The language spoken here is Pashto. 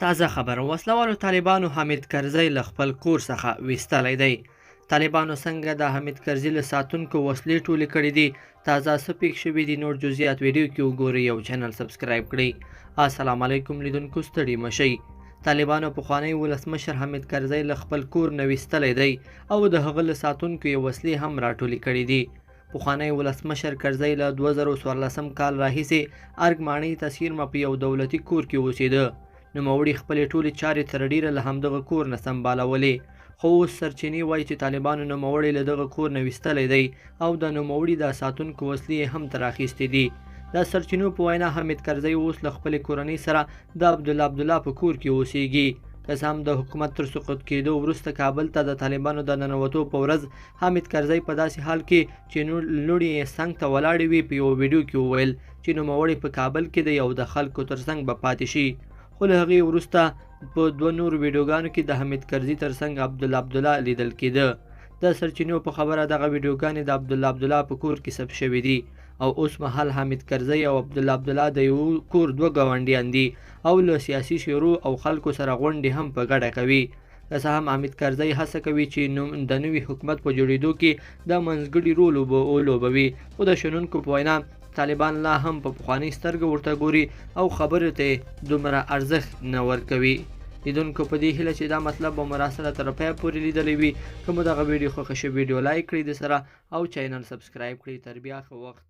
تازه خبر وسلوالو طالبانو حامد کرزی له خپل کور څخه ویستلی دی. طالبانو څنګه د حامد کرزي له ساتونکو وسلې ټولې کړې دي؟ تازه څه پیښ شوي دي؟ نور جزئیات ویډیو کې وګورئ او چینل سبسکرایب کړئ. السلام علیکم لیدونکو، ستړي مشئ. طالبانو پخوانی ولسمشر حامد کرزي له خپل کور نه ویستلی دی او د هغه له ساتونکو یې وسلې هم راټولې کړې دي. پخوانی ولسمشر کرزي له 2014 کال راهیسې ارګ ماڼۍ ته څیرمه په یو دولتي کور کې اوسېده. نوموړي خپلې ټولې چارې تر ډیره له همدغه کور نه سمبالولې، خو اوس سرچینې وایي چې طالبانو نوموړی له دغه کور نه ویستلی دی او د نوموړي د ساتونکو وسلې یې هم تر اخیستې دي. د سرچینو په وینا حامد کرزي اوس له خپلې کورنۍ سره د عبدالله په کور کې اوسیږي. که څه هم د حکومت تر سقوط کېدو وروسته کابل ته د طالبانو د ننوتو په ورځ حامد کرزي په داسې حال کې چې لوڼې یې څنګ ته ولاړې وي په یوه ویډیو کې وویل چې نوموړی په کابل کې دی او د خلکو تر څنګ به پاتې شي. خو له هغې وروسته په 2 نورو ویډیوګانو کې د حامد کرزي تر څنګ عبدالله لیدل کېده. د سرچینو په خبره دغه ویډیوګانې د عبدالله په کور کې ثبت شوي دي او اوس مهال حامد کرزي او عبدالله د یو کور 2 ګاونډیان دي او له سیاسي شورو او خلکو سره غونډې هم په ګډه کوي. که څه هم حامد کرزي هڅه کوي چې د نوي حکومت په جوړېدو کې د منځګړي رول ولوبوي، خو د شنونکو په وینا طالبان لا هم په پخوانۍ سترګه ورته ګوري او خبرو ته دومره ارزښت نه ورکوي. لیدونکو په دې هیله چې دا مطلب به مو راسره تر پایه پورې لیدلی وي. که مو دغه ویډیو خوښه شوې ویډیو لایک کړئ د سره او چینل سبسکرایب کړئ. تر بیا ښه وخت.